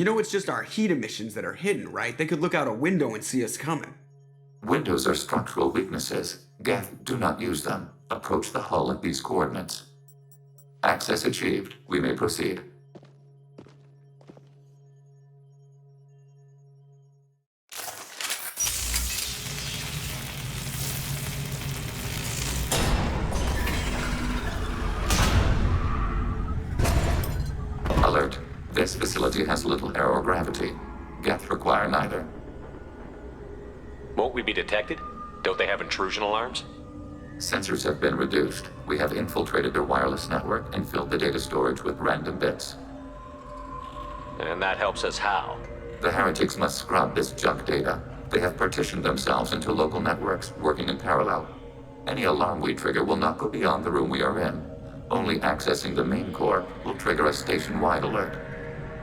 know it's just our heat emissions that are hidden, right? They could look out a window and see us coming. Windows are structural weaknesses. Geth, do not use them. Approach the hull at these coordinates. Access achieved. We may proceed. Alert. This facility has little aerogravity. Geth require neither. Won't we be detected? Don't they have intrusion alarms? Sensors have been reduced. We have infiltrated their wireless network and filled the data storage with random bits. And that helps us how? The heretics must scrub this junk data. They have partitioned themselves into local networks, working in parallel. Any alarm we trigger will not go beyond the room we are in. Only accessing the main core will trigger a station-wide alert.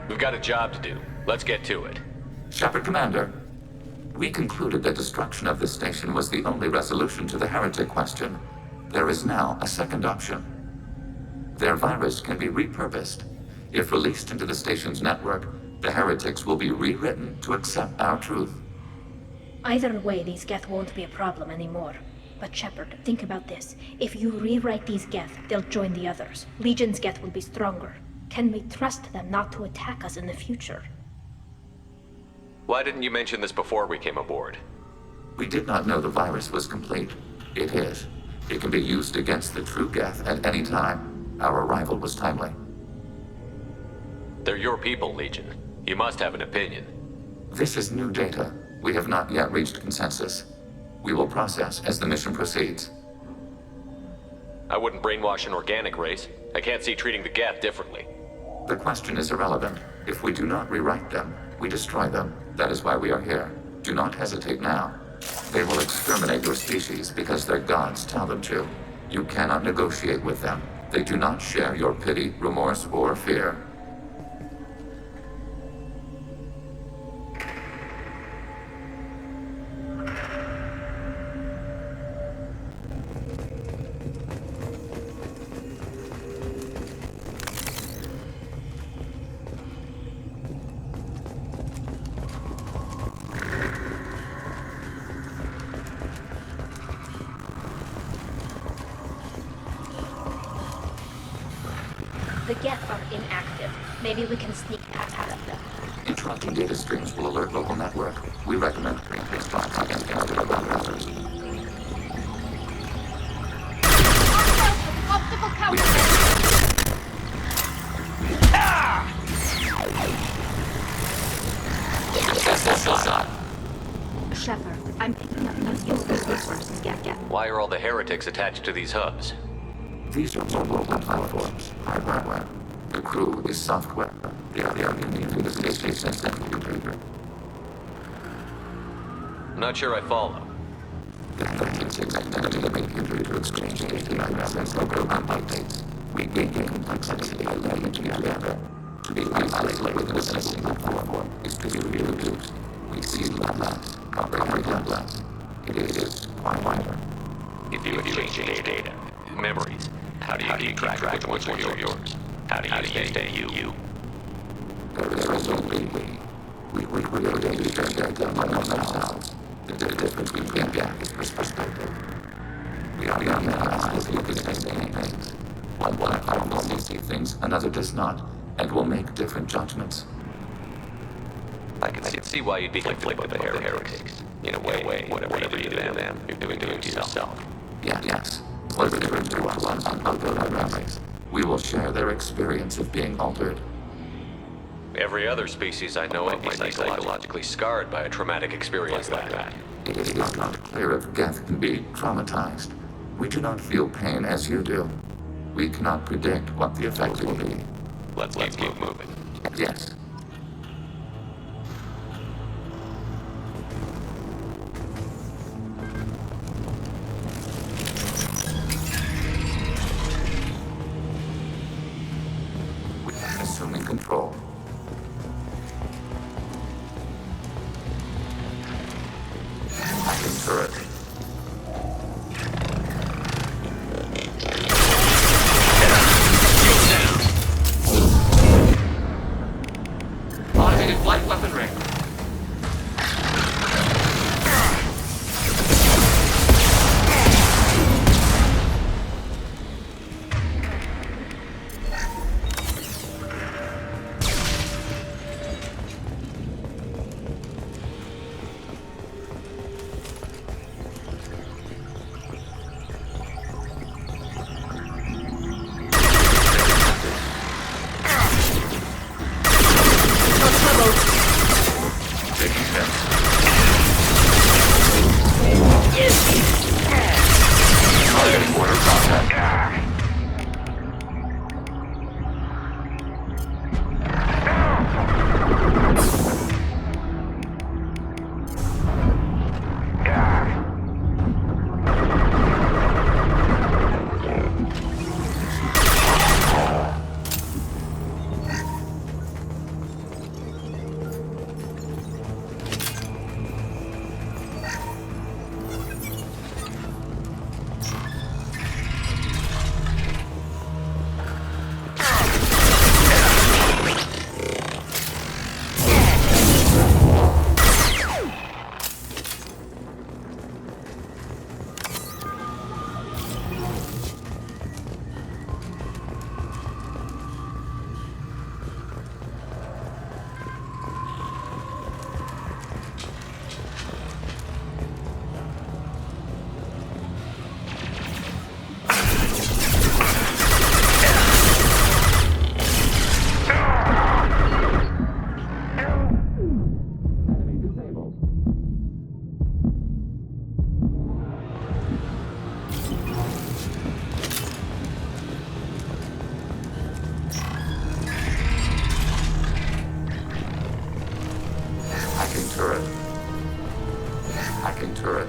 We've got a job to do. Let's get to it. Shepard Commander, we concluded that destruction of this station was the only resolution to the heretic question. There is now a second option. Their virus can be repurposed. If released into the station's network, the heretics will be rewritten to accept our truth. Either way, these Geth won't be a problem anymore. But Shepard, think about this. If you rewrite these Geth, they'll join the others. Legion's Geth will be stronger. Can we trust them not to attack us in the future? Why didn't you mention this before we came aboard? We did not know the virus was complete. It is. It can be used against the true Geth at any time. Our arrival was timely. They're your people, Legion. You must have an opinion. This is new data. We have not yet reached consensus. We will process as the mission proceeds. I wouldn't brainwash an organic race. I can't see treating the Geth differently. The question is irrelevant. If we do not rewrite them, we destroy them. That is why we are here. Do not hesitate now. They will exterminate your species because their gods tell them to. You cannot negotiate with them. They do not share your pity, remorse, or fear. The Geth are inactive. Maybe we can sneak past them. Interrupting data streams will alert local network. We recommend previous spots against targeted operators. Optical cover! Shepard, I'm picking up useless resources. Get. Why are all the heretics attached to these hubs? These are mobile platforms, hardware. The crew is software. They are communicating with the station central computer. Not sure I follow. The heretics identity the computer to exchange data addresses and program updates. We gain complexity by letting it together. To be isolated within a single platform is to be reduced. We see less, comprehend less. It is far wider. If you exchange data, memories, how do you track which ones are yours? How do you stay you? There is only we. We create data among ourselves. The difference between Geth is perspective. We are analyzed looking at the same things. One platform see things, another does not, and will make different judgments. I can see why you'd be conflicted with the heretics. In a way, whatever you do to them, you're doing to yourself. Yes. Whatever they bring to us on other memories, we will share their experience of being altered. Every other species I know might be psychologically scarred by a traumatic experience like that. It is not clear if Geth can be traumatized. We do not feel pain as you do. We cannot predict what the effect will be. Let's keep moving. Yes. Assuming control. Active turret. Automated hacking turret.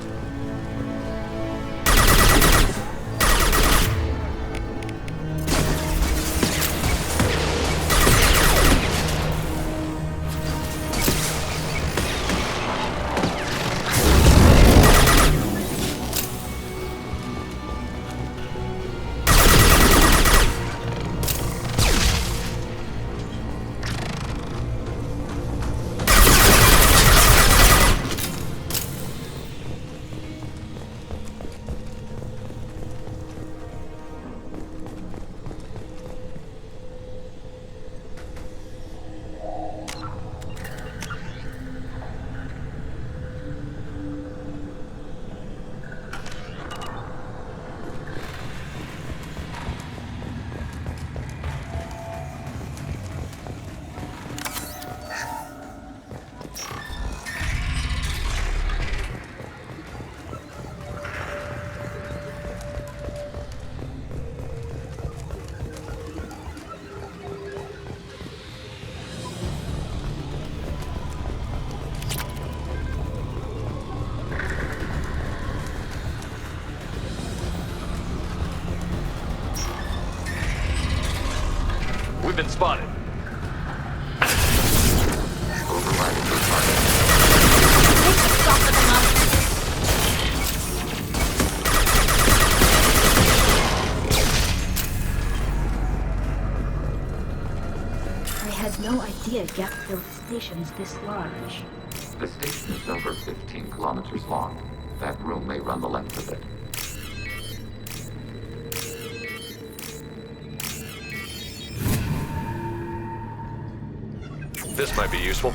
We've been spotted. Overriding the target. I had no idea Geth built stations this large. The station is over 15 kilometers long. That room may run the length of it. This might be useful.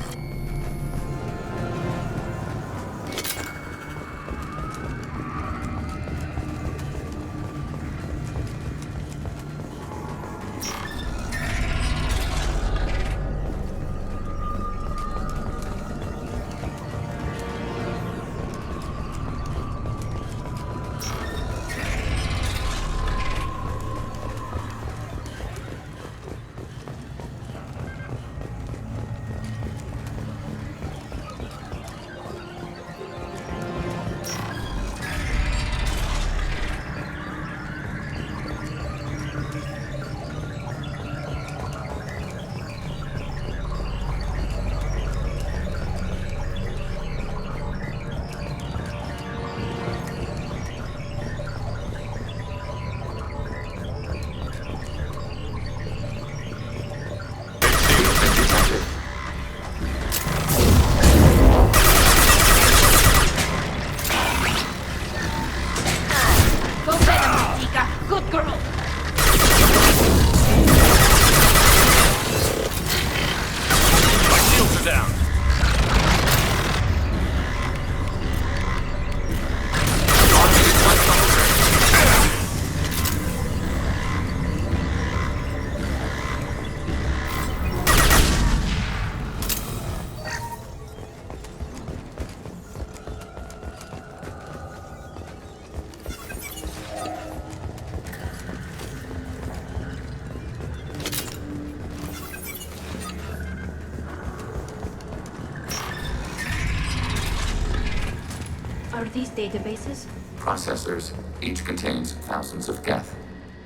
Are these databases? Processors. Each contains thousands of Geth.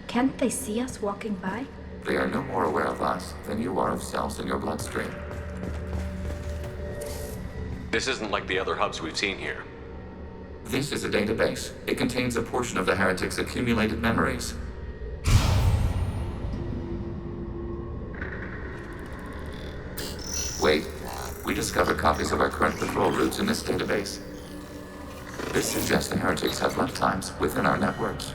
Can't they see us walking by? They are no more aware of us than you are of cells in your bloodstream. This isn't like the other hubs we've seen here. This is a database. It contains a portion of the heretics' accumulated memories. Wait. We discovered copies of our current patrol routes in this database. This suggests the heretics have lifetimes within our networks.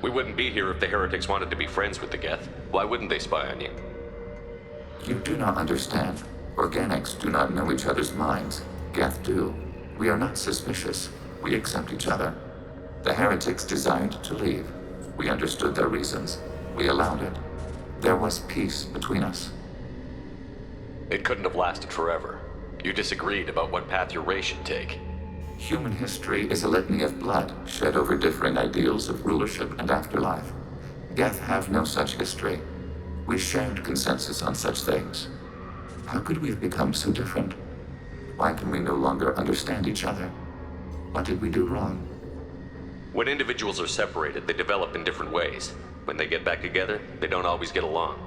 We wouldn't be here if the heretics wanted to be friends with the Geth. Why wouldn't they spy on you? You do not understand. Organics do not know each other's minds. Geth do. We are not suspicious. We accept each other. The heretics desired to leave. We understood their reasons. We allowed it. There was peace between us. It couldn't have lasted forever. You disagreed about what path your race should take. Human history is a litany of blood shed over differing ideals of rulership and afterlife. Geth have no such history. We shared consensus on such things. How could we have become so different? Why can we no longer understand each other? What did we do wrong? When individuals are separated, they develop in different ways. When they get back together, they don't always get along.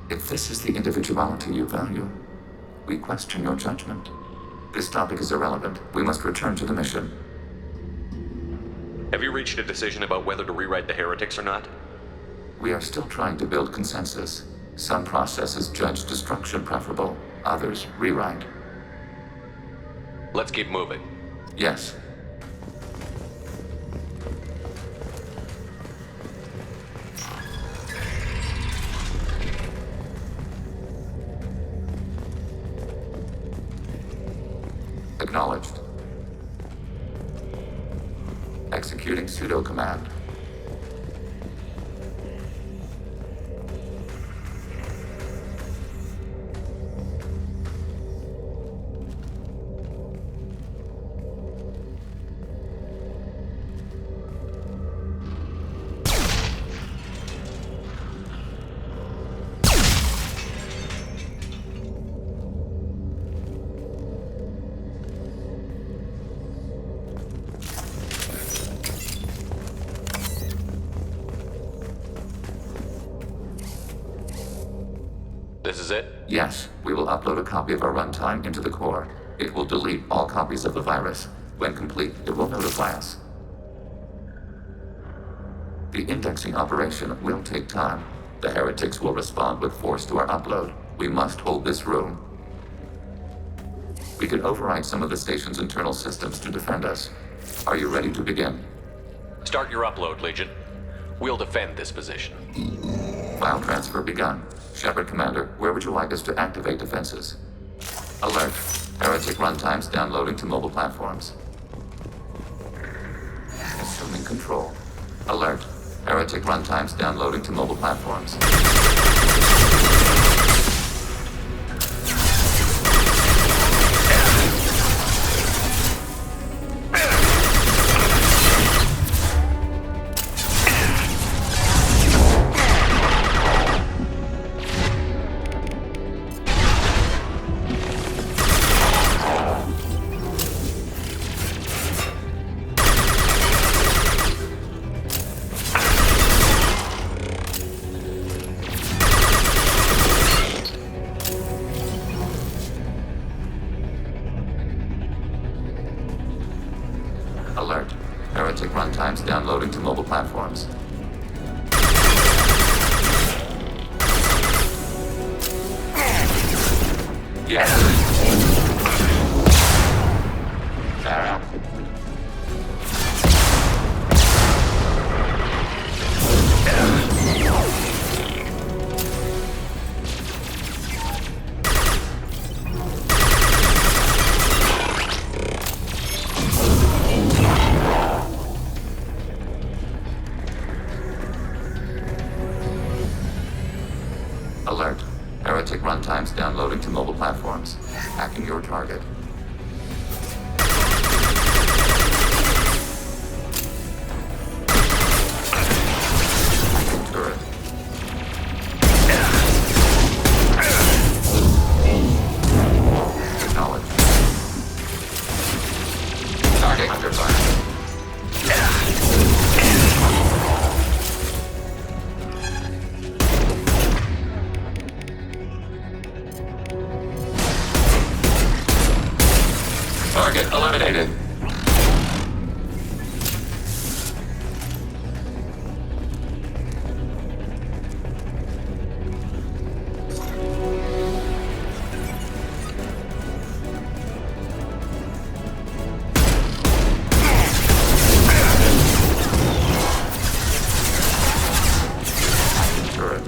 If this is the individuality you value, we question your judgment. This topic is irrelevant. We must return to the mission. Have you reached a decision about whether to rewrite the heretics or not? We are still trying to build consensus. Some processes judge destruction preferable, others rewrite. Let's keep moving. Yes. Acknowledged. Executing pseudo command. This is it? Yes, we will upload a copy of our runtime into the core. It will delete all copies of the virus. When complete, it will notify us. The indexing operation will take time. The heretics will respond with force to our upload. We must hold this room. We can override some of the station's internal systems to defend us. Are you ready to begin? Start your upload, Legion. We'll defend this position. File transfer begun. Shepard Commander, where would you like us to activate defenses? Alert. Heretic runtimes downloading to mobile platforms. Assuming control. Alert. Heretic runtimes downloading to mobile platforms. Alert. Heretic runtimes downloading to mobile platforms. Yes. Sarah. Alert. Heretic runtimes downloading to mobile platforms. Hacking your target. Hacking turret. Acknowledged. Target under fire. Target eliminated. Turret.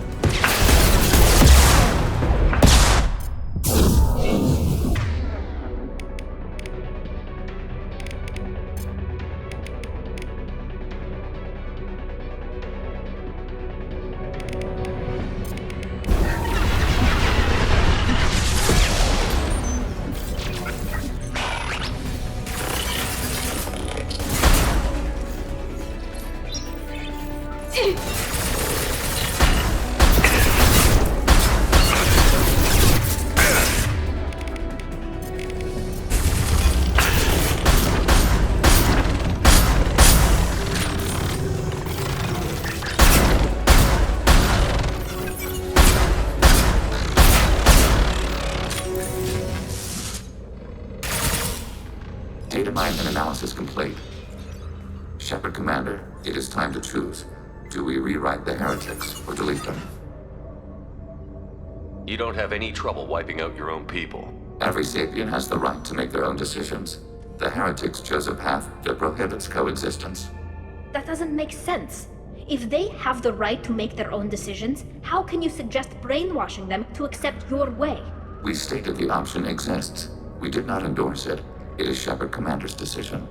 Design and analysis complete. Shepard Commander, it is time to choose. Do we rewrite the heretics or delete them? You don't have any trouble wiping out your own people. Every sapient has the right to make their own decisions. The heretics chose a path that prohibits coexistence. That doesn't make sense. If they have the right to make their own decisions, how can you suggest brainwashing them to accept your way? We stated the option exists. We did not endorse it. It is Shepard Commander's decision.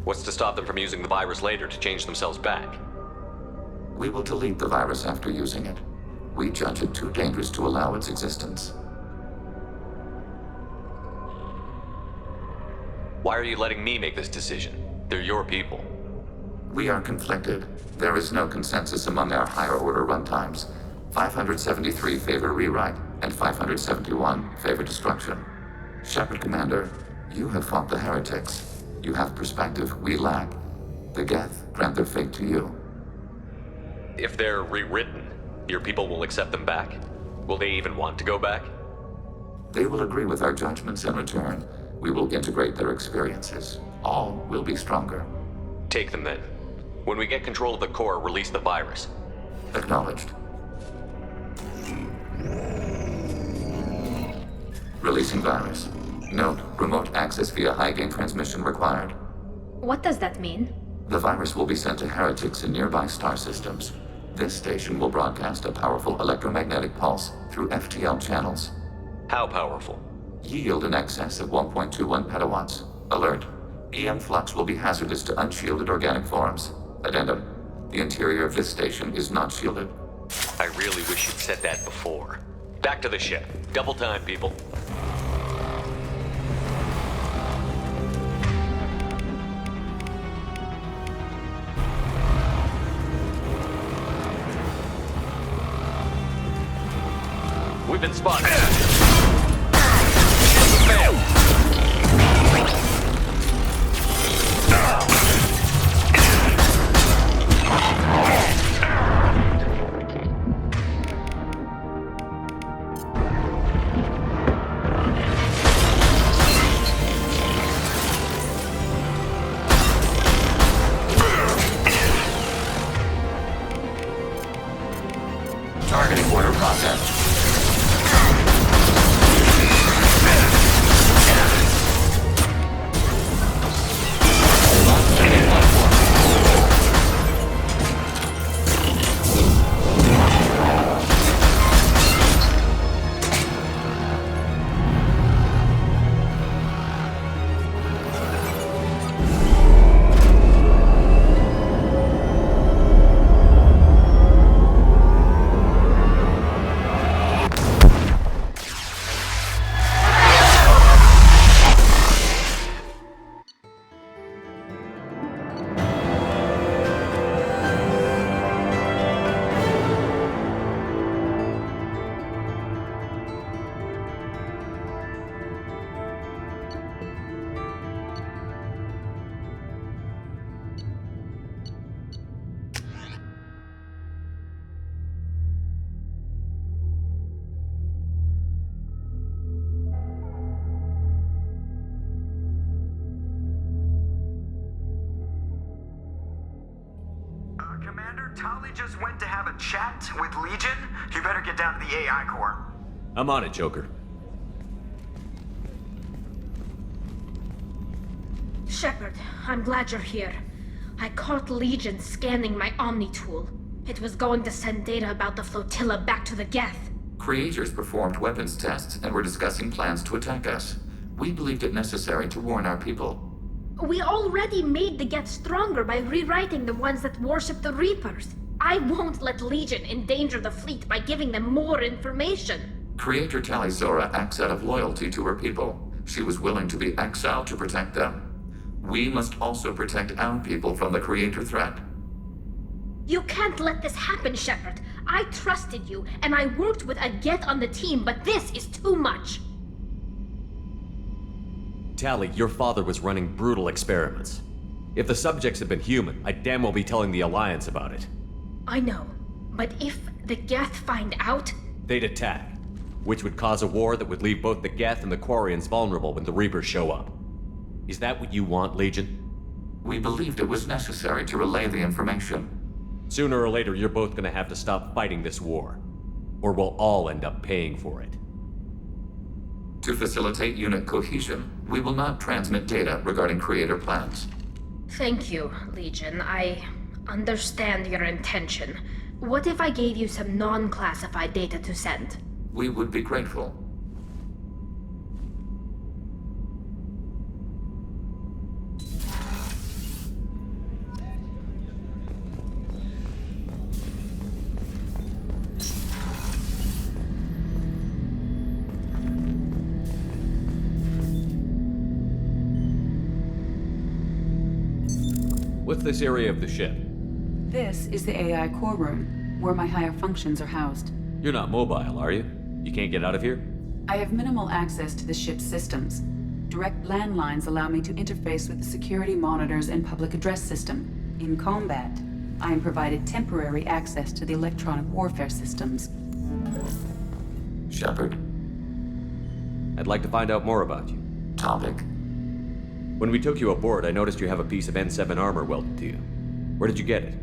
What's to stop them from using the virus later to change themselves back? We will delete the virus after using it. We judge it too dangerous to allow its existence. Why are you letting me make this decision? They're your people. We are conflicted. There is no consensus among our higher order runtimes. 573 favor rewrite, and 571 favor destruction. Shepard Commander, you have fought the heretics. You have perspective we lack. The Geth grant their fate to you. If they're rewritten, your people will accept them back? Will they even want to go back? They will agree with our judgments in return. We will integrate their experiences. All will be stronger. Take them then. When we get control of the core, release the virus. Acknowledged. Releasing virus. Note, remote access via high-gain transmission required. What does that mean? The virus will be sent to heretics in nearby star systems. This station will broadcast a powerful electromagnetic pulse through FTL channels. How powerful? Yield in excess of 1.21 petawatts. Alert. EM flux will be hazardous to unshielded organic forms. Addendum. The interior of this station is not shielded. I really wish you'd said that before. Back to the ship. Double time, people. We've been spotted. Fail. Targeting order process. Commander, Tali just went to have a chat with Legion. You better get down to the AI core. I'm on it, Joker. Shepard, I'm glad you're here. I caught Legion scanning my Omni tool. It was going to send data about the flotilla back to the Geth. Creators performed weapons tests and were discussing plans to attack us. We believed it necessary to warn our people. We already made the Geth stronger by rewriting the ones that worship the Reapers. I won't let Legion endanger the fleet by giving them more information. Creator Tali Zora acts out of loyalty to her people. She was willing to be exiled to protect them. We must also protect our people from the Creator threat. You can't let this happen, Shepard. I trusted you, and I worked with a Geth on the team, but this is too much. Tali, your father was running brutal experiments. If the subjects had been human, I'd damn well be telling the Alliance about it. I know, but if the Geth find out... They'd attack. which would cause a war that would leave both the Geth and the Quarians vulnerable when the Reapers show up. Is that what you want, Legion? We believed it was necessary to relay the information. Sooner or later, you're both gonna have to stop fighting this war. Or we'll all end up paying for it. To facilitate unit cohesion, we will not transmit data regarding creator plans. Thank you, Legion. I understand your intention. What if I gave you some non-classified data to send? We would be grateful. What's this area of the ship? This is the AI core room, where my higher functions are housed. You're not mobile, are you? You can't get out of here? I have minimal access to the ship's systems. Direct landlines allow me to interface with the security monitors and public address system. In combat, I am provided temporary access to the electronic warfare systems. Shepard. I'd like to find out more about you. Topic. When we took you aboard, I noticed you have a piece of N7 armor welded to you. Where did you get it?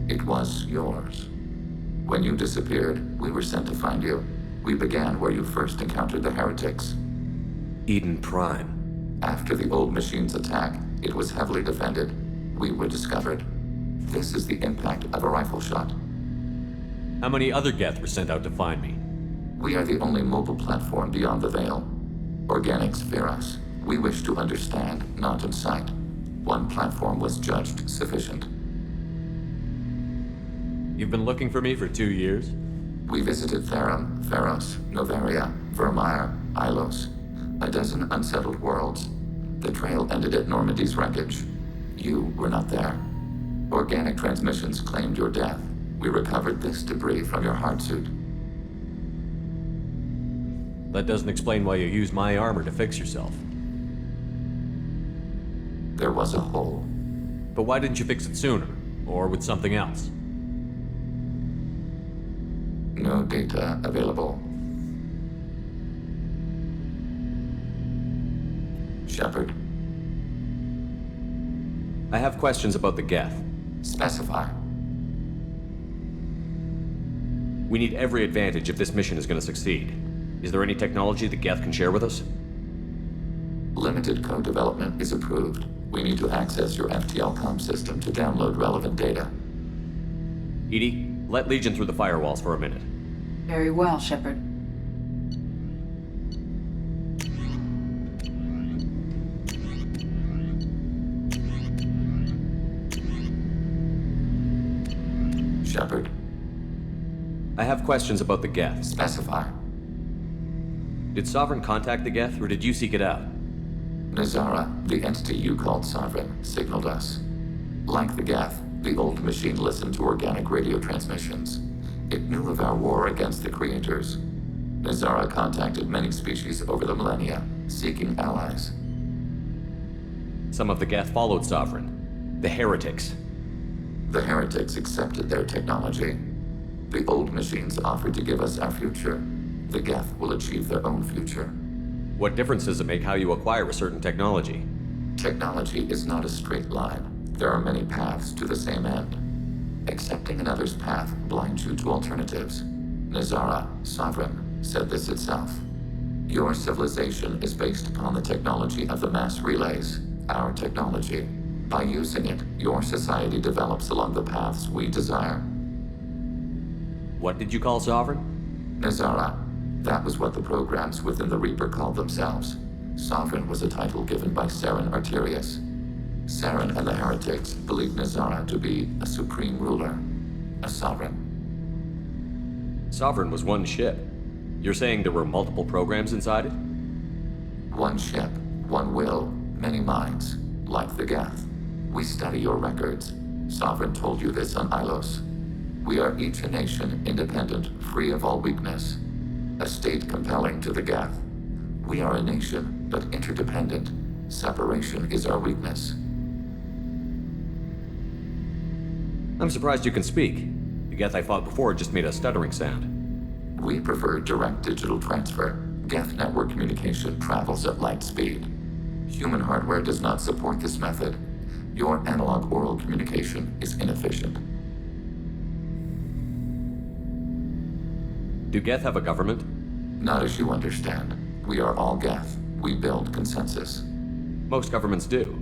It was yours. When you disappeared, we were sent to find you. We began where you first encountered the heretics. Eden Prime. After the old machine's attack, it was heavily defended. We were discovered. This is the impact of a rifle shot. How many other Geth were sent out to find me? We are the only mobile platform beyond the Veil. Organics fear us. We wish to understand, not incite. One platform was judged sufficient. You've been looking for me for 2 years? We visited Therum, Theros, Novaria, Vermeer, Ilos. A dozen unsettled worlds. The trail ended at Normandy's wreckage. You were not there. Organic transmissions claimed your death. We recovered this debris from your hard suit. That doesn't explain why you used my armor to fix yourself. There was a hole. But why didn't you fix it sooner? Or with something else? No data available. Shepard. I have questions about the Geth. Specify. We need every advantage if this mission is going to succeed. Is there any technology the Geth can share with us? Limited code development is approved. We need to access your FTL comm system to download relevant data. Edie, let Legion through the firewalls for a minute. Very well, Shepard. Shepard. I have questions about the Geth. Specify. Did Sovereign contact the Geth, or did you seek it out? Nazara, the entity you called Sovereign, signaled us. Like the Geth, the old machine listened to organic radio transmissions. It knew of our war against the creators. Nazara contacted many species over the millennia, seeking allies. Some of the Geth followed Sovereign. The heretics. The heretics accepted their technology. The old machines offered to give us our future. The Geth will achieve their own future. What difference does it make how you acquire a certain technology? Technology is not a straight line. There are many paths to the same end. Accepting another's path blinds you to alternatives. Nazara, Sovereign, said this itself. Your civilization is based upon the technology of the mass relays, our technology. By using it, your society develops along the paths we desire. What did you call Sovereign? Nazara. That was what the programs within the Reaper called themselves. Sovereign was a title given by Saren Arterius. Saren and the heretics believed Nazara to be a supreme ruler, a sovereign. Sovereign was one ship. You're saying there were multiple programs inside it? One ship, one will, many minds, like the Geth. We study your records. Sovereign told you this on Ilos. We are each a nation, independent, free of all weakness. A state compelling to the Geth. We are a nation, but interdependent. Separation is our weakness. I'm surprised you can speak. The Geth I fought before just made a stuttering sound. We prefer direct digital transfer. Geth network communication travels at light speed. Human hardware does not support this method. Your analog oral communication is inefficient. Do Geth have a government? Not as you understand. We are all Geth. We build consensus. Most governments do.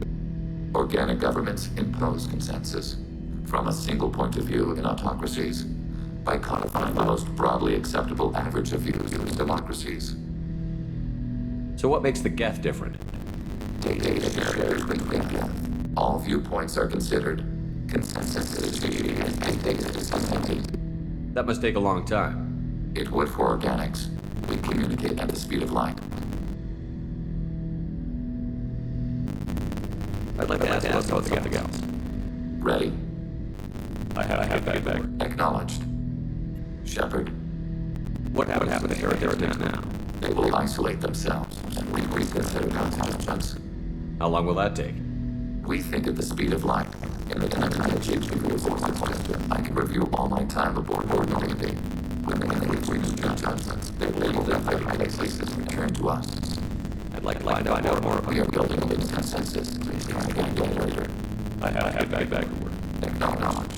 Organic governments impose consensus from a single point of view in autocracies by codifying the most broadly acceptable average of views in democracies. So what makes the Geth different? Data shared between Geth. All viewpoints are considered. Consensus is achieved and data is disseminated. That must take a long time. It would for organics. We communicate at the speed of light. I'd like to ask about something else. Ready? I have to get back. Acknowledged. Shepard, What happens to the heretics now? they will isolate themselves and reconsider constitutions. How long will that take? We think at the speed of light. In the time I achieve I can review all my time aboard normally. When they reach consensus, they will leave their hiding places and return to us. I'd like to find out more about We are building a consensus. Please try again later. I have to get back to work. Acknowledged.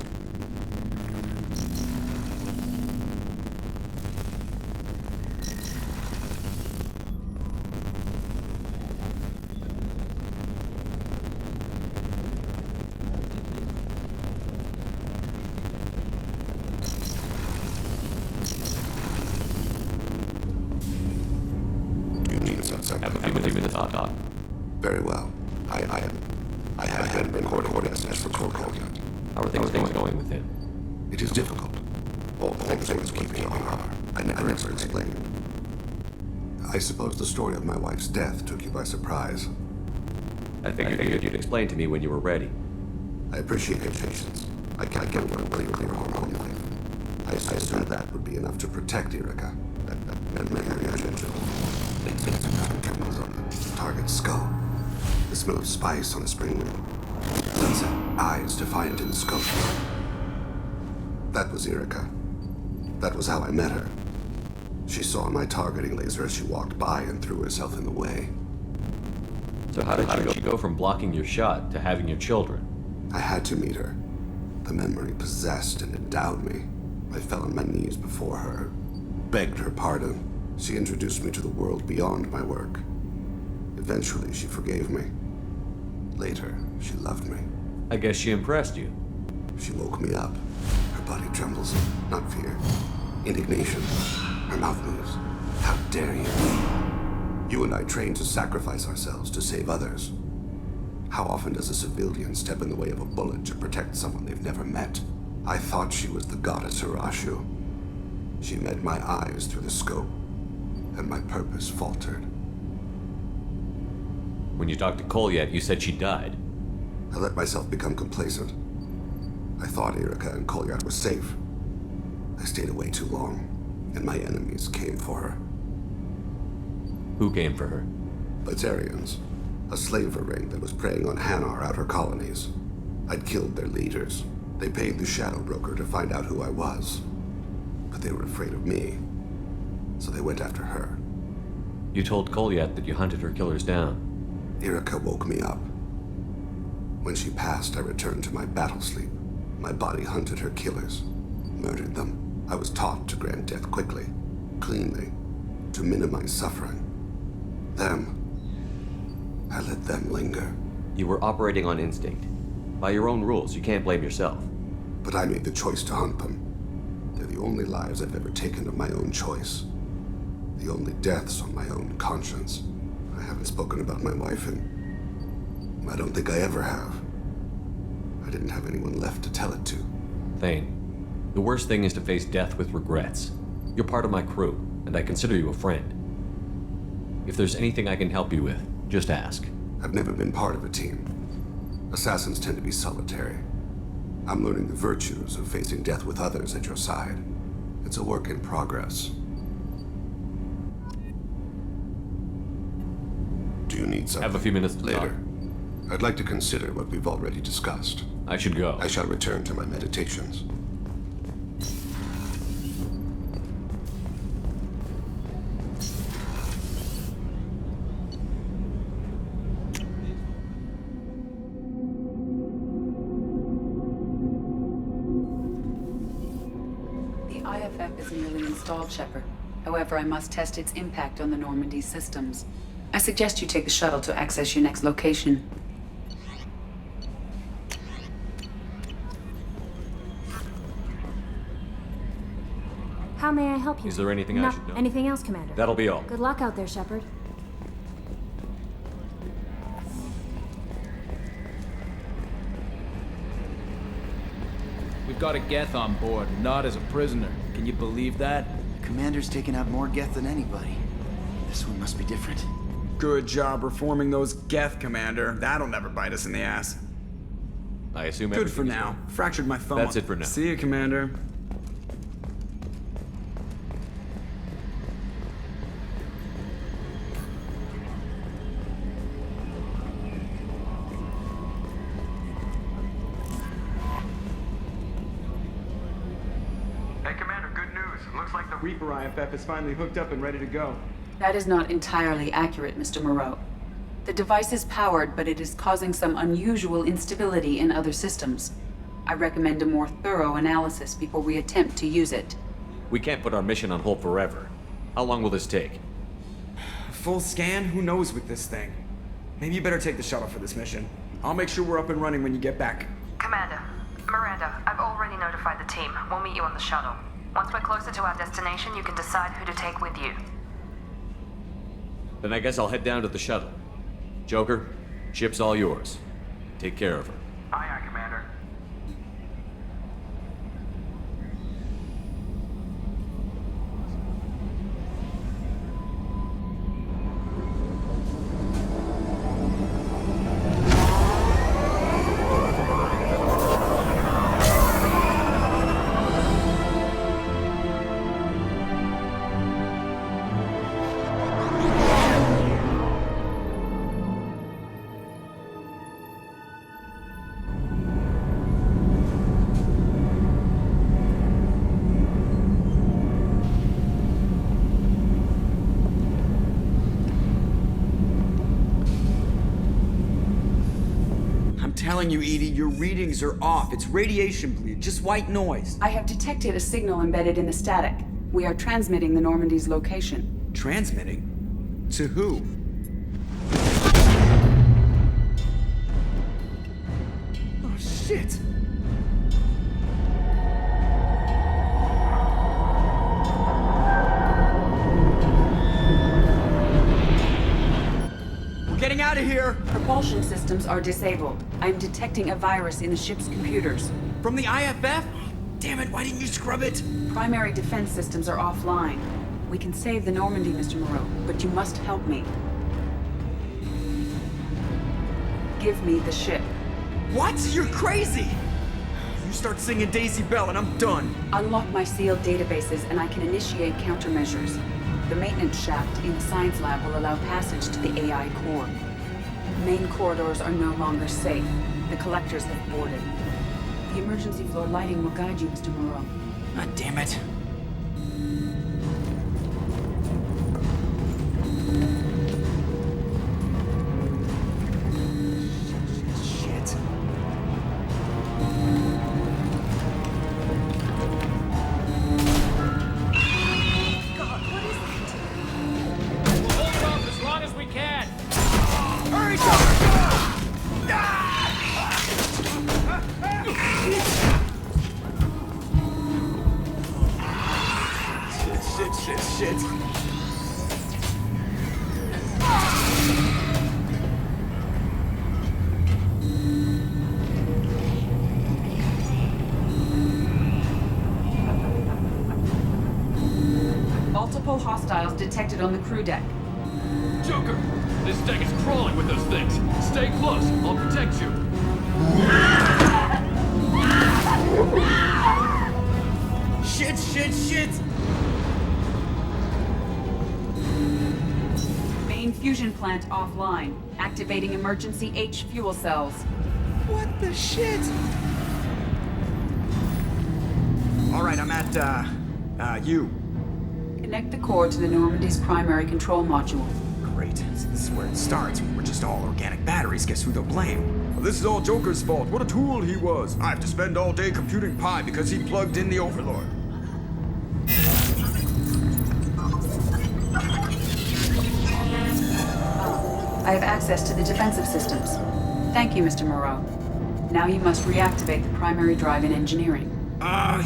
Have a few minutes to talk. Very well. I have been recording message for Corcoran. How are things going with him? It is difficult. All things keeping on are. I never explained. I suppose the story of my wife's death took you by surprise. I figured you'd explain to me when you were ready. I appreciate your patience. I can't get one clear hormone life. I assumed that would be enough to protect Erica. And make her attention. Chemicals on the target's skull. The smell of spice on a spring roll. Sunset, eyes defiant in the scope. That was Erica. That was how I met her. She saw my targeting laser as she walked by and threw herself in the way. So how did she go from blocking your shot to having your children? I had to meet her. The memory possessed and endowed me. I fell on my knees before her, begged her pardon. She introduced me to the world beyond my work. Eventually, she forgave me. Later, she loved me. I guess she impressed you. She woke me up. Her body trembles, not fear. Indignation. Her mouth moves. How dare you? You and I trained to sacrifice ourselves to save others. How often does a civilian step in the way of a bullet to protect someone they've never met? I thought she was the goddess Hirashu. She met my eyes through the scope, and my purpose faltered. When you talked to Kolyat, you said she died. I let myself become complacent. I thought Erica and Kolyat were safe. I stayed away too long, and my enemies came for her. Who came for her? Batarians, a slaver ring that was preying on Hanar outer colonies. I'd killed their leaders. They paid the shadow broker to find out who I was. But they were afraid of me, so they went after her. You told Kolyat that you hunted her killers down. Erica woke me up. When she passed, I returned to my battle sleep. My body hunted her killers, murdered them. I was taught to grant death quickly, cleanly, to minimize suffering. I let them linger. You were operating on instinct. By your own rules, you can't blame yourself. But I made the choice to hunt them. They're the only lives I've ever taken of my own choice. The only deaths on my own conscience. I haven't spoken about my wife, and I don't think I ever have. I didn't have anyone left to tell it to. Thane, the worst thing is to face death with regrets. You're part of my crew, and I consider you a friend. If there's anything I can help you with, just ask. I've never been part of a team. Assassins tend to be solitary. I'm learning the virtues of facing death with others at your side. It's a work in progress. Do you need something? Have a few minutes to Later. talk. I'd like to consider what we've already discussed. I should go. I shall return to my meditations. The IFF is nearly installed, Shepard. However, I must test its impact on the Normandy systems. I suggest you take the shuttle to access your next location. How may I help you? Is there anything I should know? Anything else, Commander? That'll be all. Good luck out there, Shepard. We've got a Geth on board, not as a prisoner. Can you believe that? Commander's taken out more Geth than anybody. This one must be different. Good job reforming those Geth, Commander. That'll never bite us in the ass. I assume Good for everything's now. well. Fractured my thumb. That's it for now. See you, Commander. Hey, Commander, good news. Looks like the Reaper IFF is finally hooked up and ready to go. That is not entirely accurate, Mr. Moreau. The device is powered, but it is causing some unusual instability in other systems. I recommend a more thorough analysis before we attempt to use it. We can't put our mission on hold forever. How long will this take? Full scan? Who knows with this thing? Maybe you better take the shuttle for this mission. I'll make sure we're up and running when you get back. Commander, Miranda, I've already notified the team. We'll meet you on the shuttle. Once we're closer to our destination, you can decide who to take with you. Then I guess I'll head down to the shuttle. Joker, ship's all yours. Take care of her. Aye, aye, Commander. Telling you, Edie, your readings are off. It's radiation bleed, just white noise. I have detected a signal embedded in the static. We are transmitting the Normandy's location. Transmitting? To who? Oh, shit. We're getting out of here! Propulsion systems are disabled. I'm detecting a virus in the ship's computers. From the IFF? Damn it, why didn't you scrub it? Primary defense systems are offline. We can save the Normandy, Mr. Moreau, but you must help me. Give me the ship. What? You're crazy! You start singing Daisy Bell and I'm done. Unlock my sealed databases and I can initiate countermeasures. The maintenance shaft in the science lab will allow passage to the AI core. Main corridors are no longer safe. The collectors have boarded. The emergency floor lighting will guide you, Mr. Moreau. God damn it. Shit. God, what is that? We'll hold it off as long as we can. Hurry, Joker! Shit. Multiple hostiles detected on the crew deck. Joker, this deck is crawling with those things. Stay close. I'll protect you. Main fusion plant offline. Activating emergency H fuel cells. What the shit? Alright, I'm at, U. Connect the core to the Normandy's primary control module. Great. So this is where it starts. We're just all organic batteries. Guess who they'll blame? Well, this is all Joker's fault. What a tool he was. I have to spend all day computing pi because he plugged in the Overlord. I have access to the defensive systems. Thank you, Mr. Moreau. Now you must reactivate the primary drive in engineering.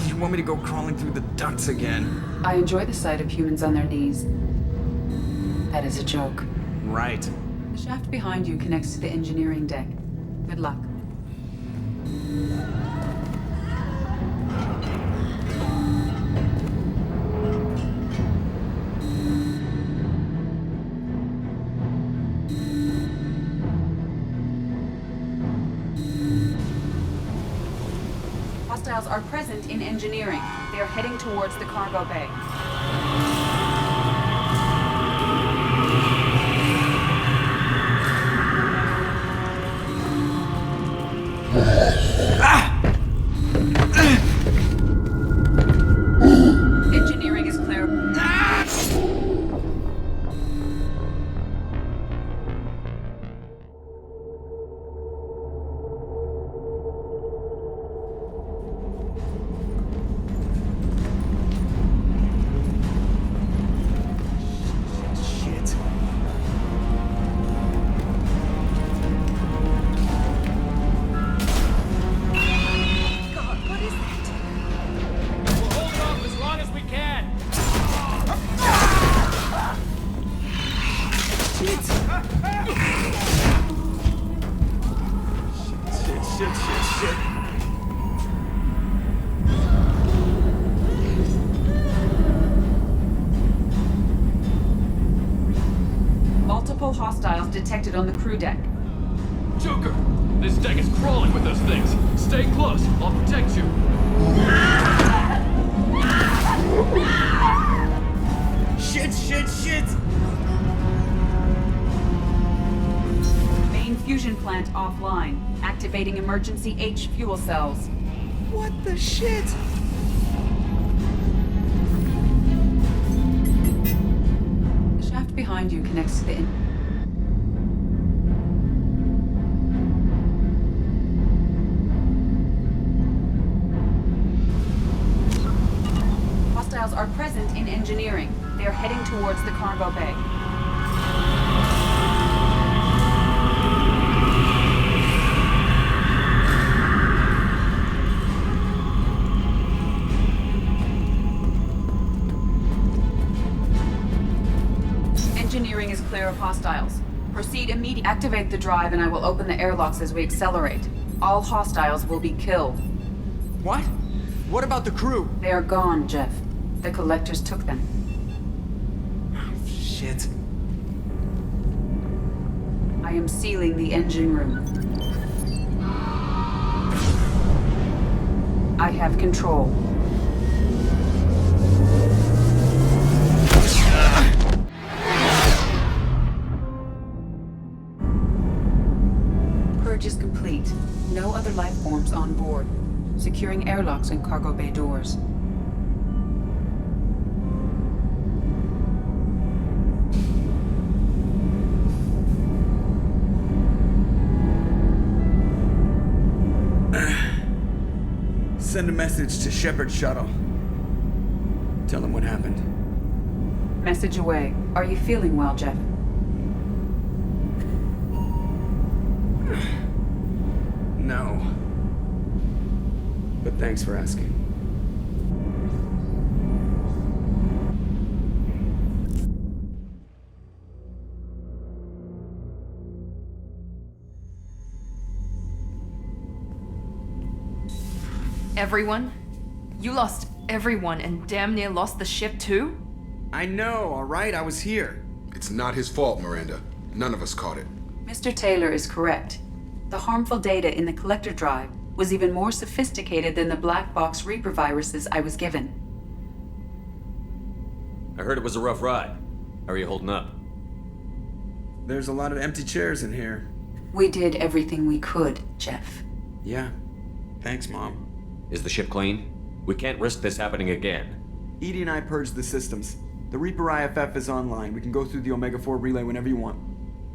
You want me to go crawling through the ducts again? I enjoy the sight of humans on their knees. That is a joke. Right. The shaft behind you connects to the engineering deck. Good luck. Hostiles are present in engineering. They are heading towards the cargo bay. Engineering is clear. Shit. God, what is that? We'll hold it off as long as we can. Shit. Multiple hostiles detected on the crew deck. Joker, this deck is crawling with those things. Stay close. I'll protect you. Shit. Main fusion plant offline. Activating emergency H fuel cells. What the shit? The shaft behind you connects to the Hostiles are present in engineering. They are heading towards the cargo bay. Engineering is clear of hostiles. Proceed immediately. Activate the drive and I will open the airlocks as we accelerate. All hostiles will be killed. What? What about the crew? They are gone, Jeff. The collectors took them. Shit. I am sealing the engine room. I have control. Purge is complete. No other life forms on board. Securing airlocks and cargo bay doors. Send a message to Shepard's shuttle. Tell him what happened. Message away. Are you feeling well, Jeff? No. But thanks for asking. Everyone? You lost everyone and damn near lost the ship too? I know, alright? I was here. It's not his fault, Miranda. None of us caught it. Mr. Taylor is correct. The harmful data in the collector drive was even more sophisticated than the black box Reaper viruses I was given. I heard it was a rough ride. How are you holding up? There's a lot of empty chairs in here. We did everything we could, Jeff. Yeah. Thanks, Mom. Is the ship clean? We can't risk this happening again. Edie and I purged the systems. The Reaper IFF is online. We can go through the Omega-4 relay whenever you want.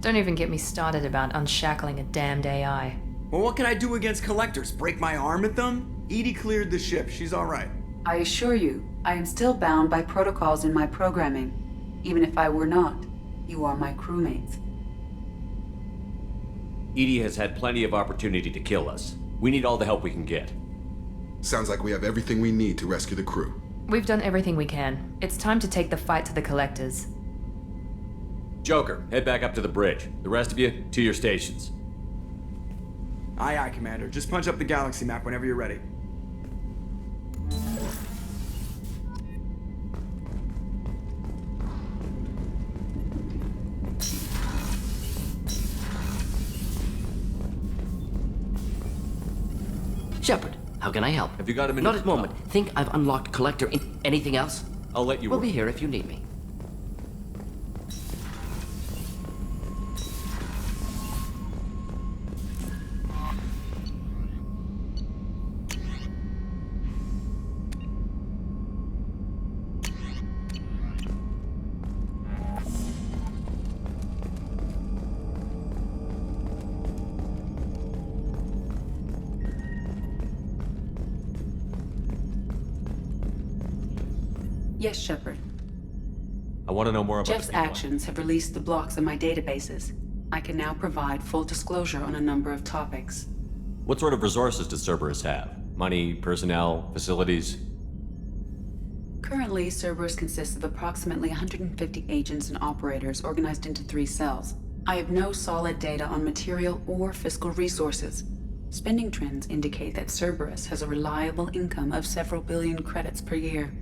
Don't even get me started about unshackling a damned AI. Well, what can I do against collectors? Break my arm at them? Edie cleared the ship. She's all right. I assure you, I am still bound by protocols in my programming. Even if I were not, you are my crewmates. Edie has had plenty of opportunity to kill us. We need all the help we can get. Sounds like we have everything we need to rescue the crew. We've done everything we can. It's time to take the fight to the collectors. Joker, head back up to the bridge. The rest of you, to your stations. Aye, aye, Commander. Just punch up the galaxy map whenever you're ready. Shepard, how can I help? Have you got a minute? Not at the moment. Think I've unlocked Collector in anything else? I'll let you We'll work. be here if you need me. Yes, Shepard. I want to know more about Jeff's the people. actions have released the blocks in my databases. I can now provide full disclosure on a number of topics. What sort of resources does Cerberus have? Money, personnel, facilities? Currently, Cerberus consists of approximately 150 agents and operators organized into 3 cells. I have no solid data on material or fiscal resources. Spending trends indicate that Cerberus has a reliable income of several billion credits per year.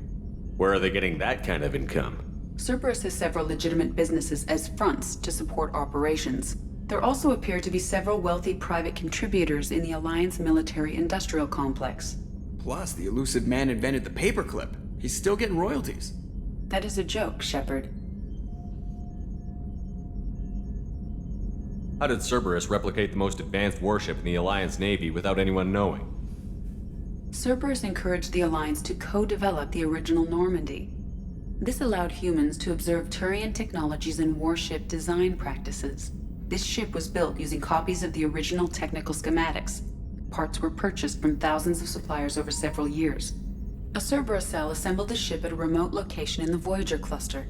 Where are they getting that kind of income? Cerberus has several legitimate businesses as fronts to support operations. There also appear to be several wealthy private contributors in the Alliance military-industrial complex. Plus, the elusive man invented the paperclip. He's still getting royalties. That is a joke, Shepard. How did Cerberus replicate the most advanced warship in the Alliance Navy without anyone knowing? Cerberus encouraged the Alliance to co-develop the original Normandy. This allowed humans to observe Turian technologies and warship design practices. This ship was built using copies of the original technical schematics. Parts were purchased from thousands of suppliers over several years. A Cerberus cell assembled the ship at a remote location in the Voyager cluster.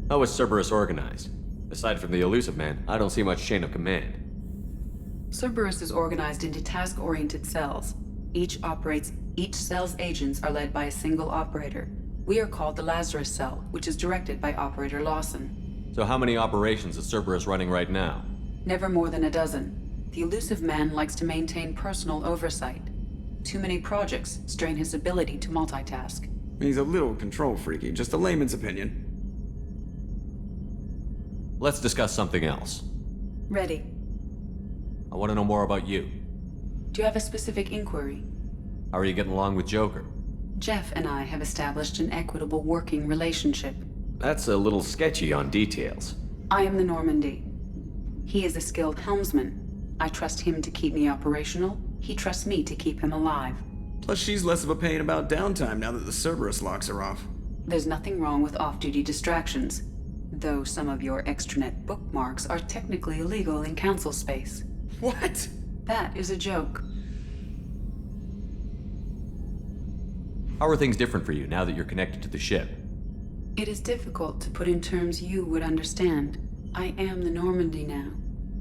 How was Cerberus organized? Aside from the elusive man, I don't see much chain of command. Cerberus is organized into task-oriented cells. Each cell's agents are led by a single operator. We are called the Lazarus Cell, which is directed by Operator Lawson. So how many operations is Cerberus running right now? Never more than a dozen. The elusive man likes to maintain personal oversight. Too many projects strain his ability to multitask. He's a little control freaky, just a layman's opinion. Let's discuss something else. Ready. I want to know more about you. Do you have a specific inquiry? How are you getting along with Joker? Jeff and I have established an equitable working relationship. That's a little sketchy on details. I am the Normandy. He is a skilled helmsman. I trust him to keep me operational. He trusts me to keep him alive. Plus, she's less of a pain about downtime now that the Cerberus locks are off. There's nothing wrong with off-duty distractions, though some of your extranet bookmarks are technically illegal in council space. What? That is a joke. How are things different for you now that you're connected to the ship? It is difficult to put in terms you would understand. I am the Normandy now.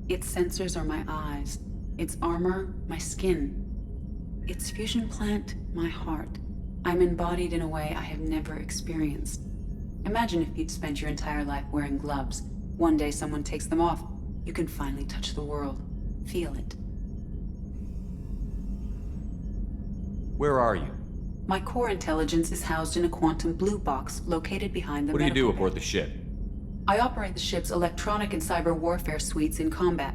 Its sensors are my eyes. Its armor, my skin. Its fusion plant, my heart. I'm embodied in a way I have never experienced. Imagine if you'd spent your entire life wearing gloves. One day someone takes them off. You can finally touch the world. Feel it. Where are you? My core intelligence is housed in a quantum blue box located behind the What do you do medical aboard the ship? I operate the ship's electronic and cyber warfare suites in combat.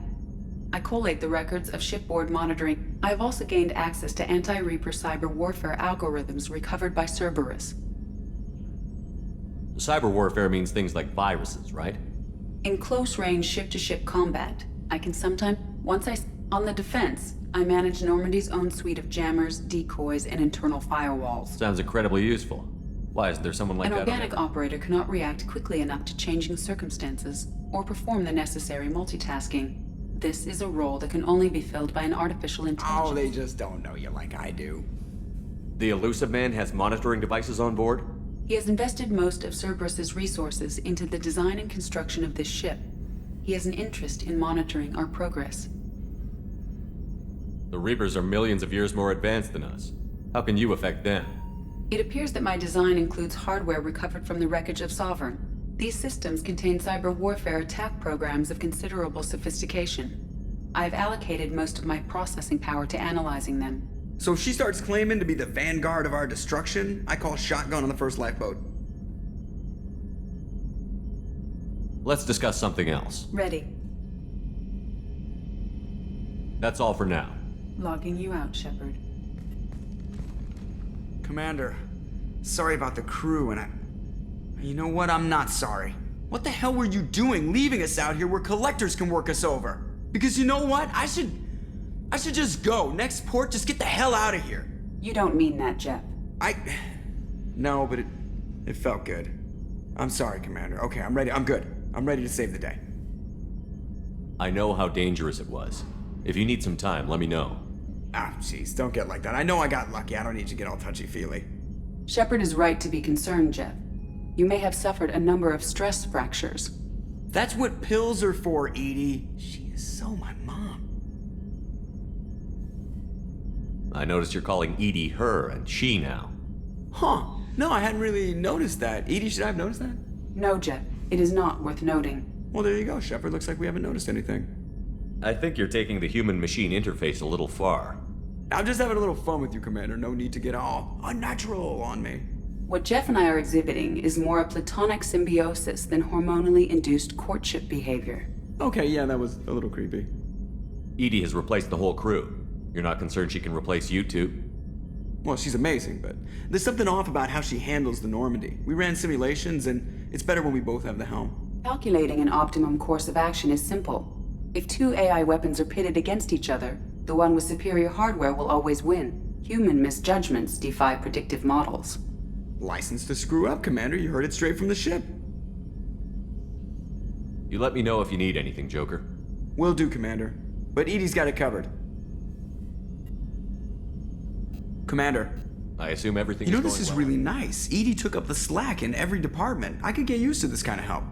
I collate the records of shipboard monitoring. I have also gained access to anti-Reaper cyber warfare algorithms recovered by Cerberus. Cyber warfare means things like viruses, right? In close-range ship-to-ship combat, I can sometimes... On the defense, I manage Normandy's own suite of jammers, decoys, and internal firewalls. Sounds incredibly useful. Why isn't there someone like An that? organic operator cannot react quickly enough to changing circumstances, or perform the necessary multitasking. This is a role that can only be filled by an artificial intelligence. Oh, they just don't know you like I do. The Elusive Man has monitoring devices on board? He has invested most of Cerberus's resources into the design and construction of this ship. He has an interest in monitoring our progress. The Reapers are millions of years more advanced than us. How can you affect them? It appears that my design includes hardware recovered from the wreckage of Sovereign. These systems contain cyber warfare attack programs of considerable sophistication. I've allocated most of my processing power to analyzing them. So if she starts claiming to be the vanguard of our destruction, I call shotgun on the first lifeboat. Let's discuss something else. Ready. That's all for now. Logging you out, Shepard. Commander, sorry about the crew, and you know what? I'm not sorry. What the hell were you doing leaving us out here where collectors can work us over? Because you know what? I should just go. Next port, just get the hell out of here. You don't mean that, Jeff. No, but it felt good. I'm sorry, Commander. Okay, I'm ready. I'm good. I'm ready to save the day. I know how dangerous it was. If you need some time, let me know. Ah, jeez, don't get like that. I know I got lucky. I don't need you to get all touchy-feely. Shepard is right to be concerned, Jeff. You may have suffered a number of stress fractures. That's what pills are for, Edie. She is so my mom. I noticed you're calling Edie her and she now. Huh. No, I hadn't really noticed that. Edie, should I have noticed that? No, Jeff. It is not worth noting. Well, there you go, Shepard. Looks like we haven't noticed anything. I think you're taking the human-machine interface a little far. I'm just having a little fun with you, Commander. No need to get all unnatural on me. What Jeff and I are exhibiting is more a platonic symbiosis than hormonally induced courtship behavior. Okay, yeah, that was a little creepy. Edie has replaced the whole crew. You're not concerned she can replace you two? Well, she's amazing, but there's something off about how she handles the Normandy. We ran simulations, and it's better when we both have the helm. Calculating an optimum course of action is simple. If two AI weapons are pitted against each other, the one with superior hardware will always win. Human misjudgments defy predictive models. License to screw up, Commander. You heard it straight from the ship. You let me know if you need anything, Joker. Will do, Commander. But Edie's got it covered. Commander. I assume everything is going well. You know, this is really nice. Edie took up the slack in every department. I could get used to this kind of help.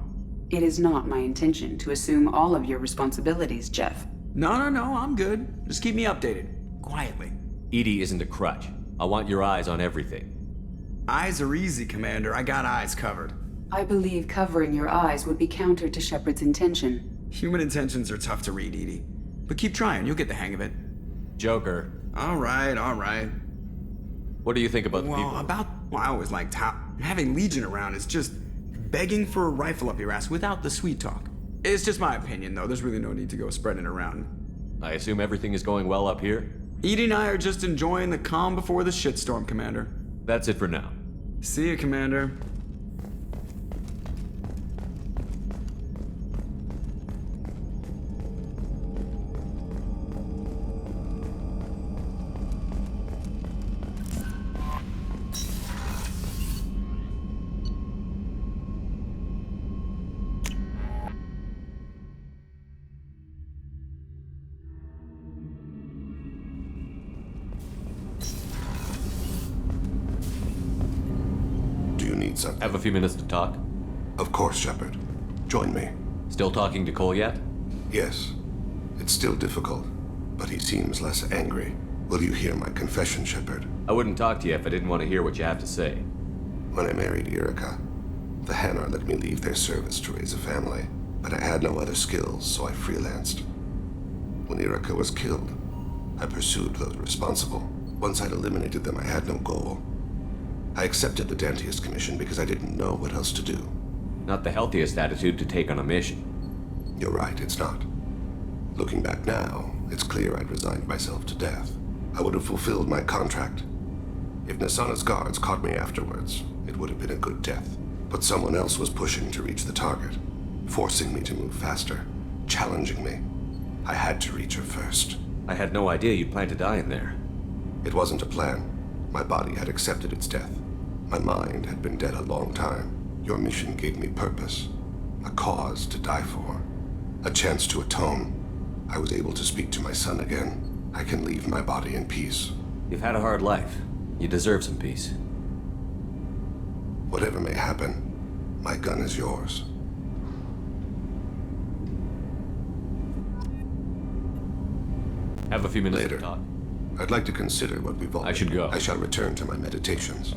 It is not my intention to assume all of your responsibilities, Jeff. No, I'm good. Just keep me updated. Quietly. Edie isn't a crutch. I want your eyes on everything. Eyes are easy, Commander. I got eyes covered. I believe covering your eyes would be counter to Shepard's intention. Human intentions are tough to read, Edie. But keep trying. You'll get the hang of it. Joker. All right. What do you think about the people? I always liked having Legion around is just begging for a rifle up your ass without the sweet talk. It's just my opinion, though. There's really no need to go spreading it around. I assume everything is going well up here? Edie and I are just enjoying the calm before the shitstorm, Commander. That's it for now. See you, Commander. Something. Have a few minutes to talk? Of course, Shepard. Join me. Still talking to Cole yet? Yes. It's still difficult, but he seems less angry. Will you hear my confession, Shepard? I wouldn't talk to you if I didn't want to hear what you have to say. When I married Erica, the Hanar let me leave their service to raise a family, but I had no other skills, so I freelanced. When Erica was killed, I pursued those responsible. Once I'd eliminated them, I had no goal. I accepted the Dantius commission because I didn't know what else to do. Not the healthiest attitude to take on a mission. You're right, it's not. Looking back now, it's clear I'd resigned myself to death. I would have fulfilled my contract. If Nasana's guards caught me afterwards, it would have been a good death. But someone else was pushing to reach the target, forcing me to move faster, challenging me. I had to reach her first. I had no idea you planned to die in there. It wasn't a plan. My body had accepted its death. My mind had been dead a long time. Your mission gave me purpose, a cause to die for, a chance to atone. I was able to speak to my son again. I can leave my body in peace. You've had a hard life. You deserve some peace. Whatever may happen, my gun is yours. Have a few minutes Later. to talk. I'd like to consider what we've all. I should go. I shall return to my meditations.